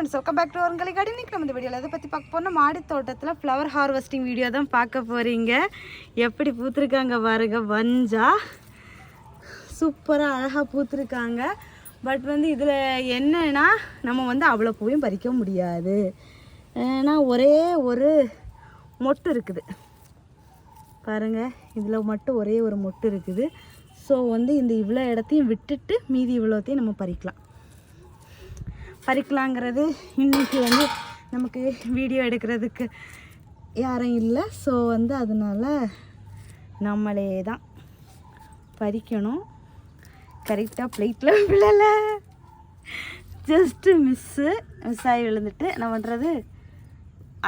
Friends, welcome back to அவங்களை garden. இன்னைக்கு நம்ம இந்த வீடியோவில் எதை பற்றி பார்க்க போனால் மாடி தோட்டத்தில் ஃப்ளவர் ஹார்வெஸ்டிங் வீடியோ தான் பார்க்க போகிறீங்க. எப்படி பூத்துருக்காங்க பாருங்க, வஞ்சா சூப்பராக அழகாக பூத்துருக்காங்க. பட் இதில் என்னன்னா நம்ம அவ்வளோ பூவையும் பறிக்க முடியாது. ஏன்னா ஒரே ஒரு மொட்டு இருக்குது பாருங்கள், இதில் மட்டும் ஒரே ஒரு மொட்டு இருக்குது. ஸோ இந்த இவ்வளோ இடத்தையும் விட்டுட்டு மீதி இவ்வளோத்தையும் நம்ம பறிக்கலாங்கிறது இன்றைக்கி நமக்கு வீடியோ எடுக்கிறதுக்கு யாரும் இல்லை. ஸோ அதனால் நம்மளே தான் பறிக்கணும். கரெக்டாக பிளேட்டில் விழலை, ஜஸ்ட்டு மிஸ் ஆகி விழுந்துட்டு நான் பண்ணுறது,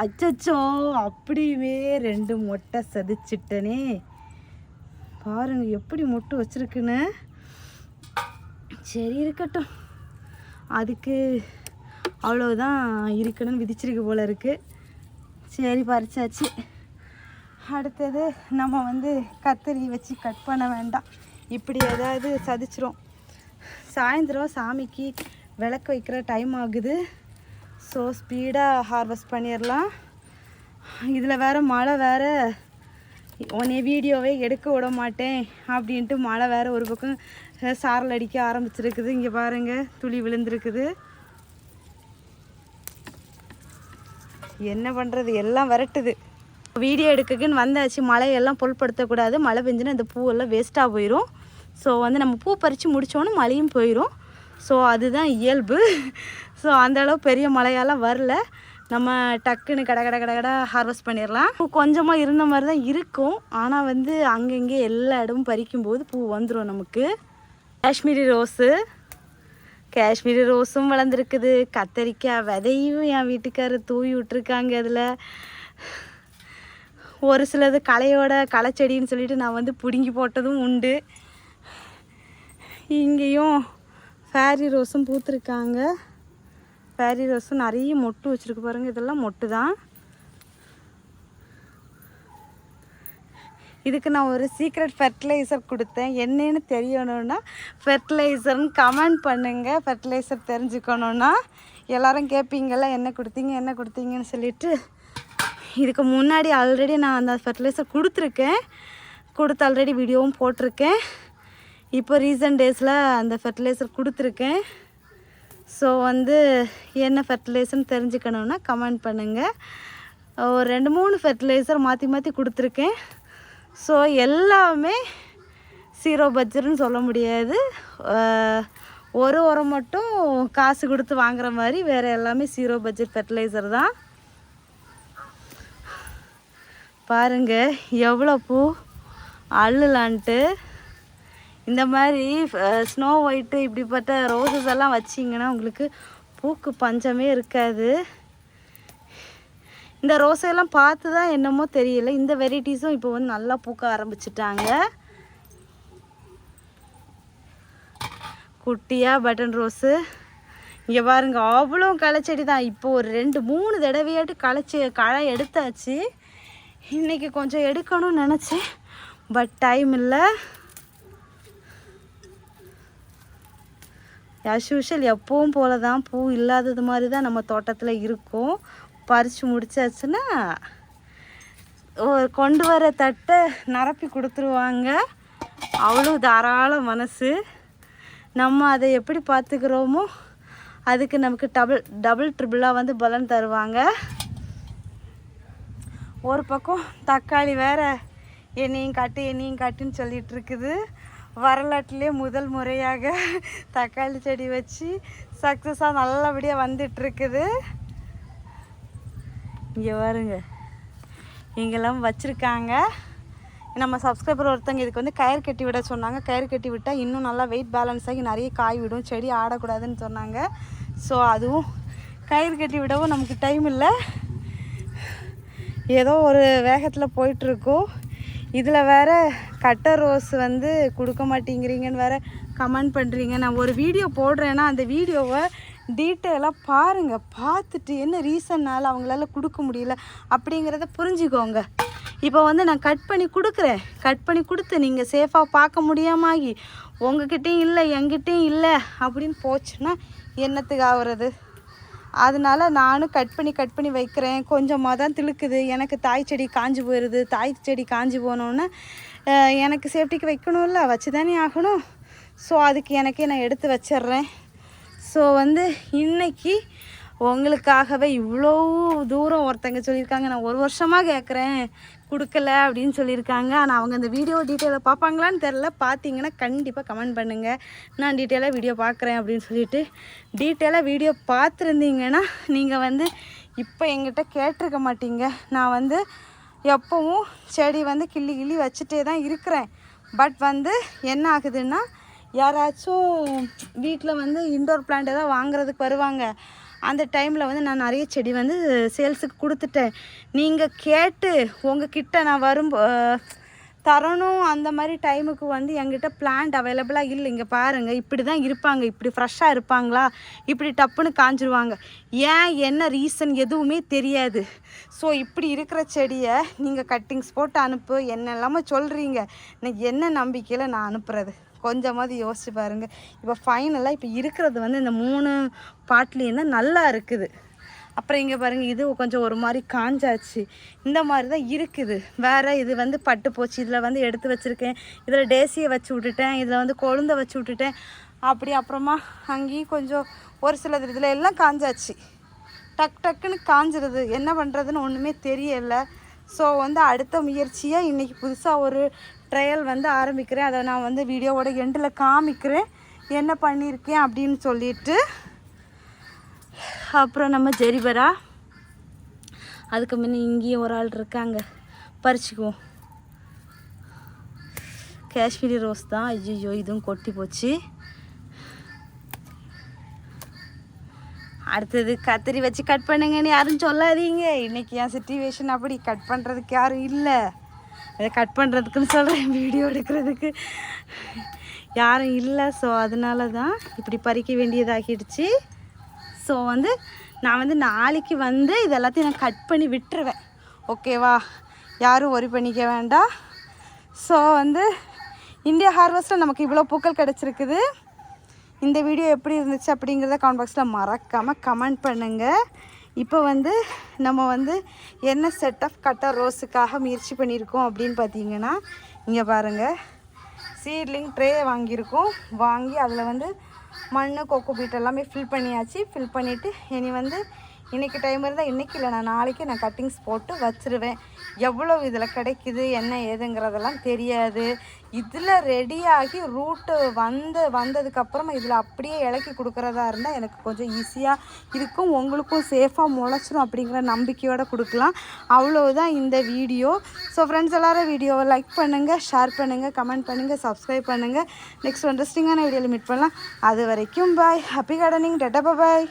அச்சச்சோ அப்படியே 2 மொட்டை சதிச்சிட்டனே. பாருங்கள் எப்படி மொட்டு வச்சுருக்குன்னு. சரி இருக்கட்டும், அதுக்கு அவ்வளோதான் இருக்கணும்னு விதிச்சிருக்கு போல் இருக்குது. சரி பறிச்சாச்சு. அடுத்தது நம்ம கத்தரி வச்சு கட் பண்ண வேண்டாம், இப்படி ஏதாவது சதிச்சிரும். சாயந்தரம் சாமிக்கு விளக்கு வைக்கிற டைம் ஆகுது. ஸோ ஸ்பீடாக ஹார்வெஸ்ட் பண்ணிடலாம். இதில் வேறு மழை வேறு, உன்னை வீடியோவே எடுக்க விட மாட்டேன் அப்படின்ட்டு மழை வேறு ஒரு பக்கம் சாரல் அடிக்க ஆரம்பிச்சிருக்குது. இங்கே பாருங்கள், துளி விழுந்துருக்குது. என்ன பண்ணுறது, எல்லாம் விரட்டுது. வீடியோ எடுக்குன்னு வந்தாச்சு. மழையெல்லாம் பொருட்படுத்தக்கூடாது. மழை பெஞ்சுன்னா இந்த பூவெல்லாம் வேஸ்ட்டாக போயிடும். ஸோ நம்ம பூ பறித்து முடித்தோன்னு மழையும் போயிடும். ஸோ அதுதான் இயல்பு. ஸோ அந்தளவு பெரிய மழையெல்லாம் வரல. நம்ம டக்குன்னு கடை ஹார்வெஸ்ட் பண்ணிடலாம். பூ கொஞ்சமாக இருந்த மாதிரி தான் இருக்கும். ஆனால் அங்கங்கே எல்லா இடமும் பறிக்கும்போது பூ வந்துடும் நமக்கு. காஷ்மீரி ரோஸும் வளர்ந்துருக்குது. கத்தரிக்காய் விதையும் என் வீட்டுக்காரர் தூவி விட்டுருக்காங்க. அதில் ஒரு சிலது களைச்செடின்னு சொல்லிட்டு நான் பிடுங்கி போட்டதும் உண்டு. இங்கேயும் ஃபேரி ரோஸும் பூத்துருக்காங்க. ஃபேரி ரோஸும் நிறைய மொட்டு வச்சுருக்கு பாருங்கள். இதெல்லாம் மொட்டு தான். இதுக்கு நான் ஒரு சீக்ரெட் ஃபெர்டிலைசர் கொடுத்தேன். என்னன்னு தெரியணுன்னா ஃபெர்டிலைசர்னு கமெண்ட் பண்ணுங்கள். ஃபெர்டிலைசர் தெரிஞ்சுக்கணுன்னா எல்லோரும் கேட்பீங்கள்ல, என்ன கொடுத்தீங்கன்னு சொல்லிட்டு. இதுக்கு முன்னாடி ஆல்ரெடி நான் அந்த ஃபெர்டிலைசர் கொடுத்துருக்கேன். ஆல்ரெடி வீடியோவும் போட்டிருக்கேன். இப்போ ரீசன்ட் டேஸில் அந்த ஃபெர்டிலைசர் கொடுத்துருக்கேன். ஸோ என்ன ஃபெர்டிலைசர்னு தெரிஞ்சுக்கணுன்னா கமெண்ட் பண்ணுங்கள். ஒரு 2-3 ஃபெர்டிலைசர் மாற்றி கொடுத்துருக்கேன். ஸோ எல்லாமே 0 பட்ஜெட்னு சொல்ல முடியாது. ஒரு உரம் மட்டும் காசு கொடுத்து வாங்குற மாதிரி, வேறு எல்லாமே 0 பட்ஜெட் ஃபெர்டிலைசர் தான். பாருங்கள் எவ்வளோ பூ அள்ளலான்ட்டு. இந்த மாதிரி ஸ்னோ ஒயிட்டு இப்படிப்பட்ட ரோசஸ் எல்லாம் வச்சிங்கன்னா உங்களுக்கு பூக்கு பஞ்சமே இருக்காது. இந்த ரோஸையெல்லாம் பார்த்து தான் என்னமோ தெரியல, இந்த வெரைட்டிஸும் இப்போ நல்லா பூக்க ஆரம்பிச்சிட்டாங்க. குட்டியாக பட்டன் ரோஸு இங்கே பாருங்க, அவ்வளோ களைச்செடி தான். இப்போ ஒரு 2-3 தடவையாட்டு களை எடுத்தாச்சு. இன்றைக்கி கொஞ்சம் எடுக்கணும்னு நினச்சேன், பட் டைம் இல்லை. ஆஸ் யூஷுவல் எப்பவும் போல தான், பூ இல்லாதது மாதிரி தான் நம்ம தோட்டத்தில் இருக்கும். பறித்து முடிச்சாச்சுன்னா கொண்டு வர தட்டை நிரப்பி கொடுத்துருவாங்க. அவ்வளோ தாராள மனசு. நம்ம அதை எப்படி பார்த்துக்கிறோமோ அதுக்கு நமக்கு டபுள் ட்ரிபிளாக பலன் தருவாங்க. ஒரு பக்கம் தக்காளி வேறு என்னையும் காட்டுன்னு சொல்லிகிட்டு இருக்குது. வரலாற்றிலே முதல் முறையாக தக்காளி செடி வச்சு சக்ஸஸாக நல்லபடியாக வந்துட்டுருக்குது. இங்கே பாருங்க, இங்கெல்லாம் வச்சுருக்காங்க. நம்ம சப்ஸ்கிரைபர் ஒருத்தங்க இதுக்கு கயிறு கட்டி விட சொன்னாங்க. கயிறு கட்டி விட்டால் இன்னும் நல்லா வெயிட் பேலன்ஸ் ஆகி நிறைய காய் விடும், செடி ஆடக்கூடாதுன்னு சொன்னாங்க. ஸோ அதுவும் கயிறு கட்டி விடவும் நமக்கு டைம் இல்லை. ஏதோ ஒரு வேகத்தில் போயிட்டுருக்கோம். இதில் வேறு கட்டர் ரோஸ் கொடுக்க மாட்டேங்கிறீங்கன்னு வேறு கமெண்ட் பண்ணுறீங்க. நான் ஒரு வீடியோ போடுறேன்னா அந்த வீடியோவை டீட்டெயிலாக பாருங்கள். பார்த்துட்டு என்ன ரீசன்னால் அவங்களால கொடுக்க முடியல அப்படிங்கிறத புரிஞ்சுக்கோங்க. இப்போ நான் கட் பண்ணி கொடுக்குறேன். கட் பண்ணி கொடுத்து நீங்கள் சேஃபாக பார்க்க முடியாமாகி உங்ககிட்டையும் இல்லை என்கிட்டையும் இல்லை அப்படின்னு போச்சுன்னா என்னத்துக்கு ஆகுறது? அதனால நானும் கட் பண்ணி வைக்கிறேன். கொஞ்சமாக தான் திழுக்குது. எனக்கு தாய் செடி காஞ்சி போயிடுது. தாய் செடி காஞ்சி போனோன்னே எனக்கு சேஃப்டிக்கு வைக்கணும்ல, வச்சு தானே ஆகணும். ஸோ அதுக்கு எனக்கே நான் எடுத்து வச்சிட்றேன். ஸோ வந்து இன்றைக்கி உங்களுக்காகவே இவ்வளோ தூரம் ஒருத்தங்க சொல்லியிருக்காங்க. நான் ஒரு வருஷமாக கேட்குறேன் கொடுக்கல அப்படின்னு சொல்லியிருக்காங்க. ஆனால் அவங்க இந்த வீடியோ டீட்டெயிலாக பார்ப்பாங்களான்னு தெரில. பார்த்தீங்கன்னா கண்டிப்பாக கமெண்ட் பண்ணுங்கள். நான் டீட்டெயிலாக வீடியோ பார்க்குறேன் அப்படின்னு சொல்லிட்டு. டீட்டெயிலாக வீடியோ பார்த்துருந்தீங்கன்னா நீங்கள் வந்து இப்போ எங்கிட்ட கேட்டிருக்க மாட்டீங்க. நான் வந்து எப்போவும் செடி வந்து கிள்ளி வச்சுட்டே தான் இருக்கிறேன். பட் வந்து என்ன ஆகுதுன்னா, யாராச்சும் வீட்டில் வந்து இன்டோர் பிளான்ட் ஏதாவது வாங்குறதுக்கு வருவாங்க. அந்த டைமில் வந்து நான் நிறைய செடி வந்து சேல்ஸுக்கு கொடுத்துட்டேன். நீங்கள் கேட்டு உங்ககிட்ட நான் தரணும் அந்த மாதிரி டைமுக்கு வந்து என்கிட்ட பிளான்ட் அவைலபிளாக இல்லை. இங்கே பாருங்கள், இப்படி தான் இருப்பாங்க. இப்படி ஃப்ரெஷ்ஷாக இருப்பாங்களா, இப்படி டப்புன்னு காஞ்சிருவாங்க. ஏன் என்ன ரீசன் எதுவுமே தெரியாது. ஸோ இப்படி இருக்கிற செடியை நீங்கள் கட்டிங்ஸ் போட்டு அனுப்பு என்னெல்லாமல் சொல்கிறீங்க. எனக்கு என்ன நம்பிக்கையில் நான் அனுப்புகிறது? கொஞ்சமாவது யோசிச்சு பாருங்கள். இப்போ ஃபைனலாக இப்போ இருக்கிறது வந்து இந்த 3 பாட்லேயும் தான் நல்லா இருக்குது. அப்புறம் இங்கே பாருங்கள், இது கொஞ்சம் ஒரு மாதிரி காஞ்சாச்சு. இந்த மாதிரி தான் இருக்குது. வேறு இது வந்து பட்டு போச்சு. இதில் வந்து எடுத்து வச்சுருக்கேன். இதில் டேசியை வச்சு விட்டுட்டேன். இதில் வந்து கொழுந்தை வச்சு விட்டுட்டேன். அப்படி அப்புறமா அங்கேயும் கொஞ்சம் ஒரு சிலது இதில் எல்லாம் காஞ்சாச்சு. டக்குன்னு காஞ்சிருது. என்ன பண்ணுறதுன்னு ஒன்றுமே தெரியலை. ஸோ வந்து அடுத்த முயற்சியாக இன்றைக்கி புதுசாக ஒரு ட்ரையல் வந்து ஆரம்பிக்கிறேன். அதை நான் வந்து வீடியோவோட எண்டில் காமிக்கிறேன் என்ன பண்ணியிருக்கேன் அப்படின்னு சொல்லிட்டு. அப்புறம் நம்ம ஜெரிபரா, அதுக்கு முன்னே இங்கேயும் ஒரு ஆள் இருக்காங்க, பறிச்சுக்குவோம். காஷ்மீரி ரோஸ் தான். ஐயோ இதுவும் கொட்டி போச்சு. அடுத்தது கத்திரி வச்சு கட் பண்ணுங்கன்னு யாரும் சொல்லாதீங்க. இன்றைக்கி என் சிச்சுவேஷன் அப்படி. கட் பண்ணுறதுக்கு யாரும் இல்லை. அதை கட் பண்ணுறதுக்குன்னு சொல்கிறேன், வீடியோ எடுக்கிறதுக்கு யாரும் இல்லை. ஸோ அதனால தான் இப்படி பறிக்க வேண்டியதாகிடுச்சு. ஸோ வந்து நான் வந்து நாளைக்கு வந்து இது எல்லாத்தையும் நான் கட் பண்ணி விட்டுருவேன். ஓகேவா? யாரும் ஒரி பண்ணிக்க வேண்டாம். ஸோ வந்து இந்தியா ஹார்வெஸ்ட்டில் நமக்கு இவ்வளோ பூக்கள் கிடச்சிருக்குது. இந்த வீடியோ எப்படி இருந்துச்சு அப்படிங்கிறத கமெண்ட் பாக்ஸில் மறக்காமல் கமெண்ட் பண்ணுங்கள். இப்போ வந்து நம்ம வந்து என்ன செட் ஆஃப் கட்டர் ரோஸுக்காக முயற்சி பண்ணியிருக்கோம் அப்படின்னு பார்த்தீங்கன்னா, இங்கே பாருங்கள், சீட்லிங் ட்ரே வாங்கியிருக்கோம். வாங்கி அதில் வந்து மண், கொக்கோ பீட் எல்லாமே ஃபில் பண்ணியாச்சு. ஃபில் பண்ணிவிட்டு இனி வந்து இன்றைக்கி டைம் இருந்தால் இன்றைக்கி இல்லை, நான் நாளைக்கு நான் கட்டிங்ஸ் போட்டு வச்சுருவேன். எவ்வளோ இதில் கிடைக்குது என்ன ஏதுங்கிறதெல்லாம் தெரியாது. இதில் ரெடியாகி ரூட்டு வந்ததுக்கப்புறமா இதில் அப்படியே இலக்கி கொடுக்குறதா இருந்தால் எனக்கு கொஞ்சம் ஈஸியாக இருக்கும். உங்களுக்கும் சேஃபாக முளைச்சிரும் அப்படிங்கிற நம்பிக்கையோடு கொடுக்கலாம். அவ்வளோதான் இந்த வீடியோ. ஸோ ஃப்ரெண்ட்ஸ் எல்லோரும் வீடியோவை லைக் பண்ணுங்கள், ஷேர் பண்ணுங்கள், கமெண்ட் பண்ணுங்கள், சப்ஸ்கிரைப் பண்ணுங்கள். நெக்ஸ்ட் இன்ட்ரெஸ்டிங்கான வீடியோவில் மீட் பண்ணலாம். அது வரைக்கும் பாய். Happy gardening. டாடா பாய்.